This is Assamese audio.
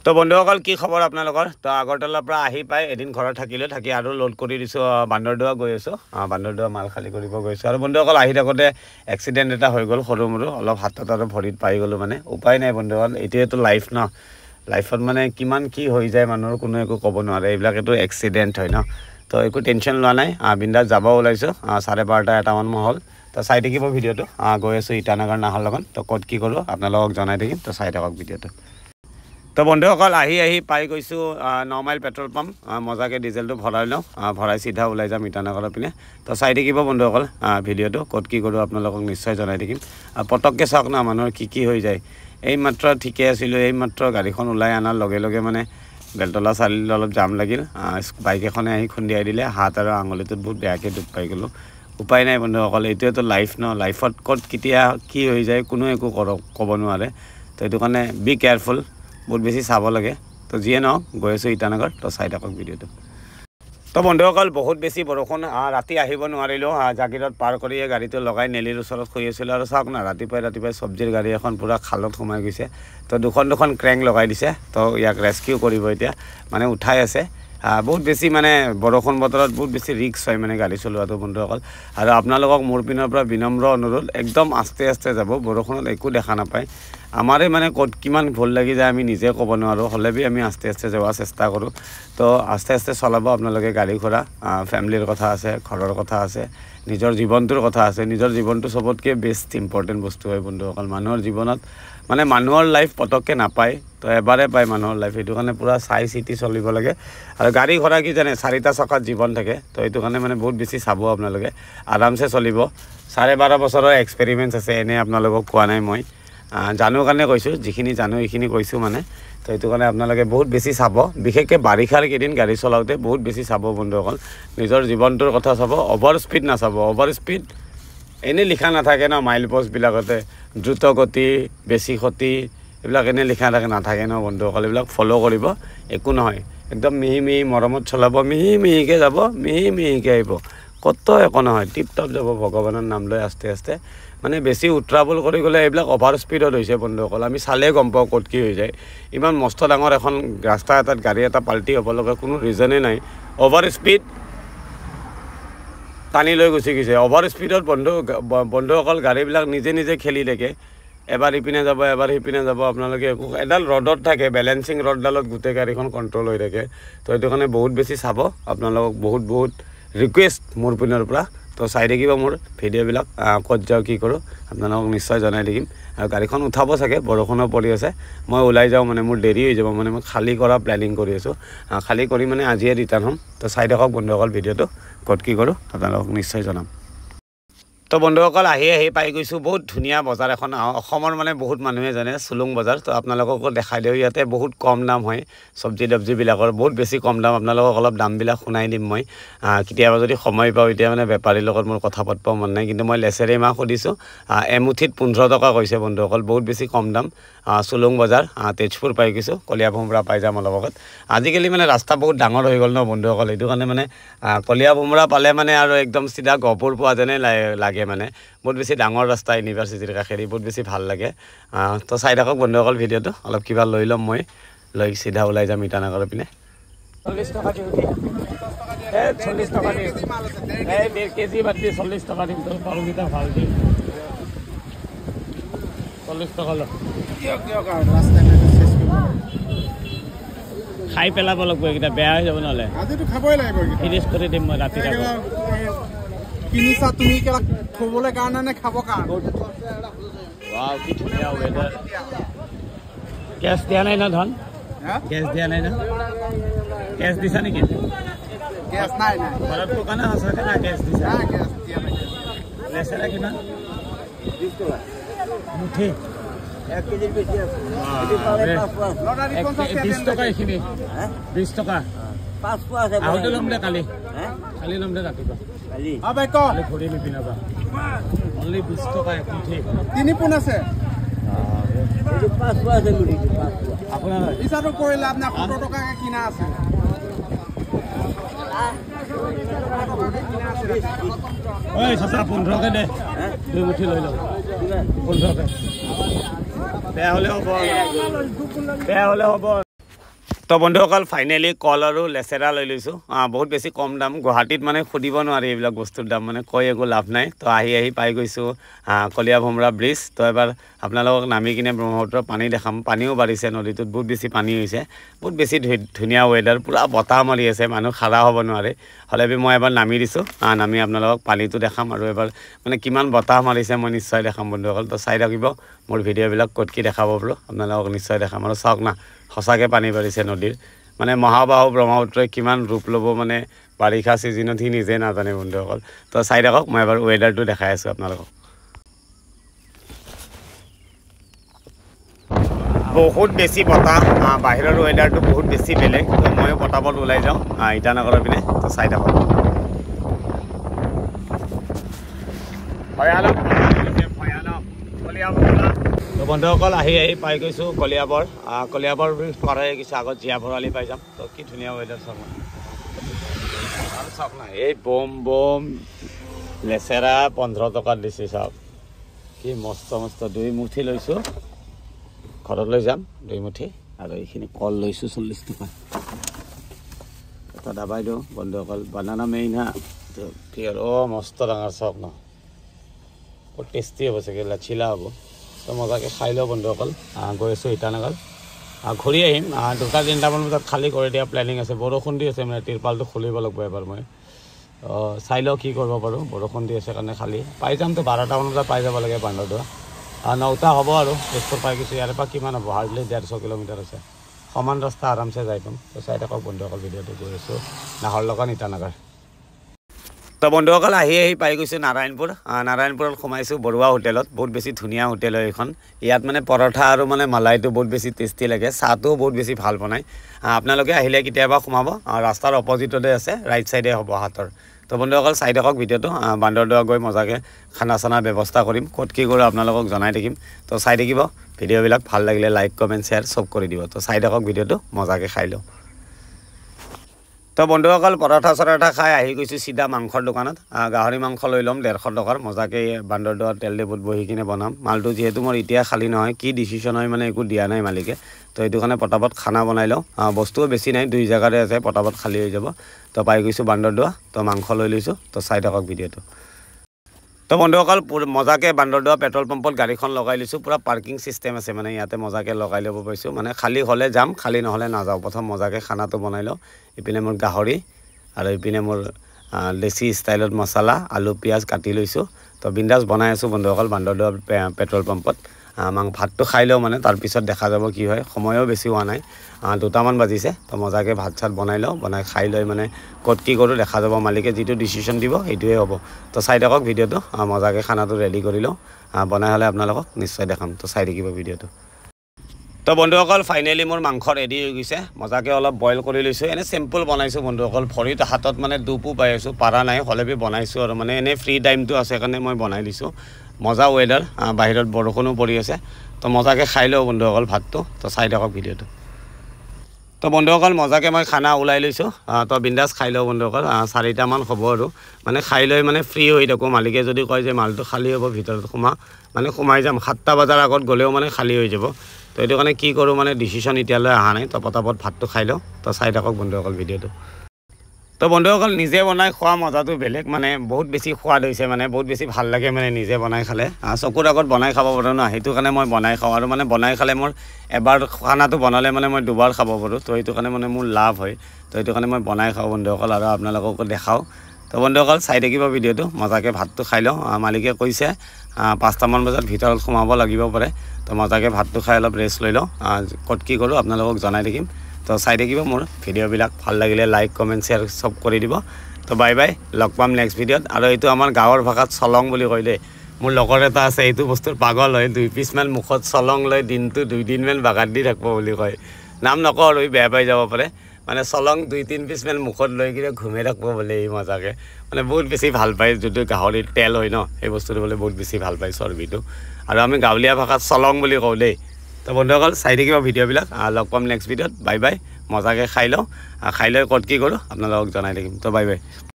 তো বন্ধুসকল কি খবৰ আপোনালোকৰ তো আগৰতলাৰ পৰা আহি পাই এদিন ঘৰত থাকিলোঁ থাকি আৰু লোড কৰি দিছোঁ বান্দৰদোৱা গৈ আছোঁ বান্দৰদোৱা মাল খালী কৰিব গৈছোঁ আৰু বন্ধুসকল আহি থাকোঁতে এক্সিডেণ্ট এটা হৈ গ'ল সৰু মৰু অলপ হাতত আৰু ভৰিত পাই গ'লোঁ মানে উপায় নাই বন্ধুসকল এইটোৱেতো লাইফ ন লাইফত মানে কিমান কি হৈ যায় মানুহৰ কোনো একো ক'ব নোৱাৰে এইবিলাক এইটো এক্সিডেণ্ট হয় ন তো একো টেনশ্যন লোৱা নাই বিন্দাছ যাব ওলাইছোঁ 12:30 এটামান হ'ল তো চাই থাকিব ভিডিঅ'টো গৈ আছোঁ ইটানগৰ নাহৰ লগত তো ক'ত কি কৰোঁ আপোনালোকক জনাই থাকিম তো চাই থাকক ভিডিঅ'টো তো বন্ধুসকল আহি পাই গৈছোঁ 9 মাইল পেট্ৰল পাম্প মজাকৈ ডিজেলটো ভৰাই লওঁ ভৰাই চিধা ওলাই যাম ইটানগৰৰ পিনে তো চাই থাকিব বন্ধুসকল ভিডিঅ'টো ক'ত কি কৰোঁ আপোনালোকক নিশ্চয় জনাই থাকিম পটককৈ চাওক না মানুহৰ কি হৈ যায় এইমাত্ৰ ঠিকে আছিলোঁ এইমাত্ৰ গাড়ীখন ওলাই অনাৰ লগে লগে মানে বেলতলা চাৰিআলিত অলপ জাম লাগিল বাইক এখনে আহি খুন্দিয়াই দিলে হাত আৰু আঙুলিটোত বহুত বেয়াকৈ দুখ পাই গ'লোঁ উপায় নাই বন্ধুসকল এইটোৱেতো লাইফ ন লাইফত ক'ত কেতিয়া কি হৈ যায় কোনো একো ক'ব নোৱাৰে তো এইটো কাৰণে বি কেয়াৰফুল বহুত বেছি চাব লাগে তো যিয়ে নহওক গৈ আছোঁ ইটানগৰ তো চাই থাকক ভিডিঅ'টো তো বন্ধুসকল বহুত বেছি বৰষুণ ৰাতি আহিব নোৱাৰিলোঁ জাগিৰত পাৰ কৰিয়ে গাড়ীটো লগাই নেলিৰ ওচৰত শুই আছিলোঁ আৰু চাওক না ৰাতিপুৱাই চব্জিৰ গাড়ী এখন পূৰা খালত সোমাই গৈছে তো দুখন ক্ৰেংক লগাই দিছে তো ইয়াক ৰেস্কিউ কৰিব এতিয়া মানে উঠাই আছে বহুত বেছি মানে বৰষুণ বতৰত বহুত বেছি ৰিস্ক হয় মানে গাড়ী চলোৱাটো বন্ধুসকল আৰু আপোনালোকক মোৰ পিনৰ পৰা বিনম্ৰ অনুৰোধ একদম আস্তে আস্তে যাব বৰষুণত একো দেখা নাপায় আমাৰে মানে ক'ত কিমান ভুল লাগি যায় আমি নিজে ক'ব নোৱাৰোঁ হ'লেবি আমি আস্তে আস্তে যোৱাৰ চেষ্টা কৰোঁ তো আস্তে আস্তে চলাব আপোনালোকে গাড়ী ঘোঁৰা ফেমিলিৰ কথা আছে ঘৰৰ কথা আছে নিজৰ জীৱনটোৰ কথা আছে নিজৰ জীৱনটো চবতকৈ বেষ্ট ইম্পৰ্টেণ্ট বস্তু হয় বন্ধুসকল মানুহৰ জীৱনত মানে মানুহৰ লাইফ পটককৈ নাপায় তো এবাৰে পায় মানুহৰ লাইফ এইটো কাৰণে পূৰা চাই চিতি চলিব লাগে আৰু গাড়ী ঘোঁৰা কি জানে 4টা চকাত জীৱন থাকে তো এইটো কাৰণে মানে বহুত বেছি চাব আপোনালোকে আৰামছে চলিব 12.5 বছৰৰ এক্সপেৰিমেণ্টছ আছে এনে আপোনালোকক কোৱা নাই মই জানো কাৰণে কৈছোঁ যিখিনি জানো এইখিনি কৈছোঁ মানে তো এইটো কাৰণে আপোনালোকে বহুত বেছি চাব বিশেষকৈ বাৰিষাৰ কেইদিন গাড়ী চলাওঁতে বহুত বেছি চাব বন্ধুসকল নিজৰ জীৱনটোৰ কথা চাব অভাৰ স্পীড নাচাব অভাৰ স্পীড এনেই লিখা নাথাকে ন মাইল পষ্টবিলাকতে দ্ৰুত গতি বেছি ক্ষতি এইবিলাক এনেই লিখা নাথাকে ন বন্ধুসকল এইবিলাক ফ'ল' কৰিব একো নহয় একদম মিহি মৰমত চলাব মিহিকৈ যাব মিহিকৈ আহিব কত একো নহয় টিপ টপ যাব ভগৱানৰ নাম লৈ আস্তে আস্তে মানে বেছি উত্ৰাৱল কৰি গ'লে এইবিলাক অভাৰ স্পীডত হৈছে বন্ধুসকল আমি চালেই গম পাওঁ ক'ত কি হৈ যায় ইমান মস্ত ডাঙৰ এখন ৰাস্তা এটাত গাড়ী এটা পাল্টি হ'ব লগা কোনো ৰিজনেই নাই অভাৰ স্পীড টানি লৈ গুচি গৈছে অভাৰ স্পীডত বন্ধুসকল গাড়ীবিলাক নিজে খেলি থাকে এবাৰ ইপিনে যাব এবাৰ সিপিনে যাব আপোনালোকে এডাল ৰডত থাকে বেলেঞ্চিং ৰডডালত গোটেই গাড়ীখন কণ্ট্ৰল হৈ থাকে তো এইটো কাৰণে বহুত বেছি চাব আপোনালোকক বহুত ৰিকুৱেষ্ট মোৰ পিনৰ পৰা তো চাই থাকিব মোৰ ভিডিঅ'বিলাক ক'ত যাওঁ কি কৰোঁ আপোনালোকক নিশ্চয় জনাই থাকিম আৰু গাড়ীখন উঠাব চাগে বৰষুণো পৰি আছে মই ওলাই যাওঁ মানে মোৰ দেৰি হৈ যাব মানে মই খালী কৰা প্লেনিং কৰি আছোঁ খালী কৰি মানে আজিয়ে ৰিটাৰ্ণ হ'ম তো চাই থাকক বন্ধুসকল ভিডিঅ'টো ক'ত কি কৰোঁ আপোনালোকক নিশ্চয় জনাম তো বন্ধুসকল আহি পাই গৈছোঁ বহুত ধুনীয়া বজাৰ এখন অসমৰ মানে বহুত মানুহে জানে চুলুং বজাৰ তো আপোনালোককো দেখাই দিওঁ ইয়াতে বহুত কম দাম হয় চব্জিবিলাকৰ বহুত বেছি কম দাম আপোনালোকক অলপ দামবিলাক শুনাই দিম মই কেতিয়াবা যদি সময় পাওঁ এতিয়া মানে বেপাৰীৰ লগত মোৰ কথা পাতিব মন নাই কিন্তু মই লেচেৰি মাহ সুধিছোঁ এমুঠিত 15 টকা কৈছে বন্ধুসকল বহুত বেছি কম দাম চুলুং বজাৰ তেজপুৰ পাই গৈছোঁ কলিয়া ভোমৰা পাই যাম অলপ আগত আজিকালি মানে ৰাস্তা বহুত ডাঙৰ হৈ গ'ল ন বন্ধুসকল এইটো কাৰণে মানে কলিয়া ভোমৰা পালে মানে আৰু একদম চিধা গহপুৰ পোৱা যেনে লাগে মানে বহুত বেছি ডাঙৰ ৰাস্তা ইউনিভাৰ্চিটিৰ কাষেদি বহুত বেছি ভাল লাগে তো চাই থাকক বন্ধুসকল ভিডিঅ'টো অলপ কিবা লৈ ল'ম মই লৈ চিধা ওলাই যাম ইটানগৰৰ পিনে 40 টকা দিওঁ 40 টকা দিওঁ 1.5 কেজি বাদ দি 40 টকা দিম তোৰ সৰুকেইটা ভাল দিম 40 টকা ল খাই পেলাব লাগিব এইকেইটা বেয়া হৈ যাব নহ'লে আজিতো খাবই লাগিব ফিনিছ কৰি দিম মই ৰাতি কিনিছা তুমি কেলা থবলৈ কাৰণে নে খাব কাৰণে ওয়াও কি ধুনীয়া ওয়েদাৰ কেছ দিয়া নাই না ধন কেছ দিয়া নাই না কেছ দিছা নেকি কেছ নাই ঘৰত দোকান আছে না কেছ দিছা কেছ দিয়া নাই লেচেৰা কিমান 20 টকা মুঠি 1 কেজি বেছি আছে এটো পালে 20 টকা এখিনি 20 টকা 5 পোৱা আছে আহোতে লম দে কালি লম দে ৰাতিপুৱা কালি আবে ক ঘড়ি নিপিনাবা অনলি 20 টকা এক মুঠি 3 পোন আছে এটো 5 পোৱা আছে মুঠি 5 পোৱা আপোনাৰ ইসাটো কৰিলে আপোনাৰ 17 টকাকে কিনা আছে ওই সঁচা 15 কে দে দুই মুঠি লৈ ল 15 কে বেয়া হলে হ'ব তো বন্ধুসকল ফাইনেলি কল আৰু লেচেৰা লৈ লৈছোঁ বহুত বেছি কম দাম গুৱাহাটীত মানে সুধিব নোৱাৰি এইবিলাক বস্তুৰ দাম মানে কৈ একো লাভ নাই তো আহি পাই গৈছোঁ কলীয়া ভোমৰা ব্ৰিজ তো এবাৰ আপোনালোকক নামি কিনে ব্ৰহ্মপুত্ৰৰ পানী দেখাম পানীও বাঢ়িছে নদীটোত বহুত বেছি পানী হৈছে বহুত বেছি ধুনীয়া ৱেডাৰ পুৰা বতাহ মাৰি আছে মানুহ খাৰা হ'ব নোৱাৰে হ'লে মই এবাৰ নামি দিছোঁ নামি আপোনালোকক পানীটো দেখাম আৰু এবাৰ মানে কিমান বতাহ মাৰিছে মই নিশ্চয় দেখাম বন্ধুসকল তো চাই থাকিব মোৰ ভিডিঅ'বিলাক ক'ত কি দেখাব পাৰোঁ আপোনালোকক নিশ্চয় দেখাম আৰু চাওক না সঁচাকৈ পানী বাঢ়িছে নদীৰ মানে মহাবাহু ব্ৰহ্মপুত্ৰই কিমান ৰূপ ল'ব মানে বাৰিষা ছিজনত সি নিজে নাজানে বন্ধুসকল তো চাই থাকক মই এবাৰ ৱেডাৰটো দেখাই আছোঁ আপোনালোকক বহুত বেছি বতাহ বাহিৰৰ ৱেডাৰটো বহুত বেছি বেলেগ তো ময়ো পটাপট ওলাই যাওঁ ইটানগৰৰ পিনে তো চাই থাকক তো বন্ধুসকল আহি পাই গৈছোঁ কলিয়াবৰ পাৰ হৈ গৈছোঁ আগত জীয়া ভৰালি পাই যাম তো কি ধুনীয়া ৱেডাৰ চাওক আৰু চাওক না এই বম লেচেৰা 15 টকাত দিছে চাওক কি মস্ত দুই মুঠি লৈছোঁ ঘৰত লৈ যাম 2 মুঠি আৰু এইখিনি কল লৈছোঁ 40 টকা এটা দাবাই দিওঁ বন্ধুসকল বানানা মেইন হা পিয়ৰ মস্ত ডাঙৰ চাওক ন বহুত টেষ্টি হ'ব চাগে লাচিলা হ'ব তো মজাকৈ খাই লওঁ বন্ধুসকল গৈ আছোঁ ইটানগৰ ঘূৰি আহিম 2-3টামান বজাত খালী কৰি দিয়া প্লেনিং আছে বৰষুণ দি আছে মানে তিৰপালটো খুলিব লাগিব এবাৰ মই চাই লওঁ কি কৰিব পাৰোঁ বৰষুণ দি আছে কাৰণে খালী পাই যামতো 12টামান বজাত পাই যাব লাগে বান্দৰদোৱা 9টা হ'ব আৰু তেজপুৰ পাই গৈছোঁ ইয়াৰ পৰা কিমান হ'ব হাৰ্ডলি 150 কিলোমিটাৰ আছে সমান ৰাস্তা আৰামছে যাই পাম তো চাই থাকক বন্ধুসকল ভিডিঅ'টো গৈ আছোঁ নাহৰলগুন ইটানগৰ তো বন্ধুসকল আহি পাই গৈছোঁ নাৰায়ণপুৰত সোমাইছোঁ বৰুৱা হোটেলত বহুত বেছি ধুনীয়া হোটেল হয় এইখন ইয়াত মানে পৰঠা আৰু মানে মালাইটো বহুত বেছি টেষ্টি লাগে চাহটোও বহুত বেছি ভাল বনায় আপোনালোকে আহিলে কেতিয়াবা সোমাব ৰাস্তাৰ অপজিটতে আছে ৰাইট চাইডে হ'ব হাতৰ তো বন্ধুসকল চাই থাকক ভিডিঅ'টো বান্দৰদোৱা গৈ মজাকৈ খানা চানাৰ ব্যৱস্থা কৰিম ক'ত কি কৰোঁ আপোনালোকক জনাই থাকিম তো চাই থাকিব ভিডিঅ'বিলাক ভাল লাগিলে লাইক কমেণ্ট শ্বেয়াৰ চব কৰি দিব তো চাই থাকক ভিডিঅ'টো মজাকৈ খাই লওঁ তো বন্ধুসকল পৰঠা খাই আহি গৈছোঁ চিধা মাংসৰ দোকানত গাহৰি মাংস লৈ ল'ম 150 টকাৰ মজাকৈ বান্দৰদোৱা তেল ডিপুত বহি কিনে বনাম মালটো যিহেতু মোৰ এতিয়া খালী নহয় কি ডিচিশ্যন হয় মানে একো দিয়া নাই মালিকে তো সেইটো কাৰণে পটাপট খানা বনাই লওঁ বস্তুও বেছি নাই 2 জেগাতে আছে পটাপট খালী হৈ যাব তো পাই গৈছোঁ বান্দৰদোৱা তো মাংস লৈ লৈছোঁ তো চাই থাকক ভিডিঅ'টো তো বন্ধুসকল মজাকৈ বান্দৰদোৱা পেট্ৰল পাম্পত গাড়ীখন লগাই লৈছোঁ পুৰা পাৰ্কিং চিষ্টেম আছে মানে ইয়াতে মজাকৈ লগাই ল'ব পাৰিছোঁ মানে খালী হ'লে যাম খালী নহ'লে নাযাওঁ প্ৰথম মজাকৈ খানাটো বনাই লওঁ ইপিনে মোৰ গাহৰি আৰু ইপিনে মোৰ দেশী ষ্টাইলত মছলা আলু পিঁয়াজ কাটি লৈছোঁ তো বিন্দাছ বনাই আছোঁ বন্ধুসকল বান্দৰদোৱা পেট্ৰল পাম্পত ভাতটো খাই লওঁ মানে তাৰপিছত দেখা যাব কি হয় সময়ো বেছি হোৱা নাই 2টামান বাজিছে তো মজাকৈ ভাত চাত বনাই লওঁ বনাই খাই লৈ মানে ক'ত কি কৰোঁ দেখা যাব মালিকে যিটো ডিচিশ্যন দিব সেইটোৱে হ'ব তো চাই থাকক ভিডিঅ'টো মজাকৈ খানাটো ৰেডি কৰি লওঁ বনাই হ'লে আপোনালোকক নিশ্চয় দেখাম তো চাই থাকিব ভিডিঅ'টো তো বন্ধুসকল ফাইনেলি মোৰ মাংস ৰেডি হৈ গৈছে মজাকৈ অলপ বইল কৰি লৈছোঁ এনে চিম্পল বনাইছোঁ বন্ধুসকল ভৰিত হাতত মানে দুপো পাই আছোঁ পাৰা নাই হ'লে বনাইছোঁ আৰু মানে এনেই ফ্ৰী টাইমটো আছে কাৰণে মই বনাই দিছোঁ মজা ৱেডাৰ বাহিৰত বৰষুণো পৰি আছে তো মজাকৈ খাই লওঁ বন্ধুসকল ভাতটো তো চাই থাকক ভিডিঅ'টো তো বন্ধুসকল মজাকৈ মই খানা ওলাই লৈছোঁ তো বিন্দাছ খাই লওঁ বন্ধুসকল 4টামান হ'ব আৰু মানে খাই লৈ মানে ফ্ৰী হৈ থাকোঁ মালিকে যদি কয় যে মালটো খালী হ'ব ভিতৰত সোমাই যাম 7টা বজাৰ আগত গ'লেও মানে খালী হৈ যাব তো এইটো কাৰণে কি কৰোঁ মানে ডিচিশ্যন এতিয়ালৈ অহা নাই তো পটাপট ভাতটো খাই লওঁ তো চাই থাকক বন্ধুসকল ভিডিঅ'টো তো বন্ধুসকল নিজে বনাই খোৱা মজাটো বেলেগ মানে বহুত বেছি সোৱাদ হৈছে মানে বহুত বেছি ভাল লাগে মানে নিজে বনাই খালে চকুৰ আগত বনাই খাব পাৰোঁ ন সেইটো কাৰণে মই বনাই খাওঁ আৰু মানে বনাই খালে মোৰ এবাৰ খানাটো বনালে মানে মই 2বাৰ খাব পাৰোঁ তো সেইটো কাৰণে মানে মোৰ লাভ হয় তো সেইটো কাৰণে মই বনাই খাওঁ বন্ধুসকল আৰু আপোনালোককো দেখাওঁ তো বন্ধুসকল চাই থাকিব ভিডিঅ'টো মজাকৈ ভাতটো খাই লওঁ মালিকে কৈছে 5টামান বজাত ভিতৰত সোমাব লাগিব পাৰে তো মজাকৈ ভাতটো খাই অলপ ৰেষ্ট লৈ লওঁ ক'ত কি কৰোঁ আপোনালোকক জনাই থাকিম তো চাই থাকিব মোৰ ভিডিঅ'বিলাক ভাল লাগিলে লাইক কমেণ্ট শ্বেয়াৰ চব কৰি দিব তো বাই লগ পাম নেক্সট ভিডিঅ'ত আৰু এইটো আমাৰ গাঁৱৰ ভাষাত চলং বুলি কয় দেই মোৰ লগৰ এটা আছে এইটো বস্তুৰ পাগল হয় 2 পিচমান মুখত চলং লৈ দিনটো 2 দিনমান বাগাত দি থাকিব বুলি কয় নাম নকওঁ আৰু বেয়া পাই যাব পাৰে মানে চলং 2-3 পিচমান মুখত লৈ কিনে ঘুমাই থাকিব বোলে এই মজাকৈ মানে বহুত বেছি ভাল পায় যিটো গাহৰিৰ তেল হয় ন সেই বস্তুটো বোলে বহুত বেছি ভাল পায় চৰ্বিটো আৰু আমি গাঁৱলীয়া ভাষাত চলং বুলি কওঁ দেই তো বন্ধুসকল চাই থাকিব ভিডিঅ'বিলাক লগ পাম নেক্সট ভিডিঅ'ত বাই মজাকৈ খাই লওঁ খাই লৈ ক'ত কি কৰোঁ আপোনালোকক জনাই থাকিম তো বাই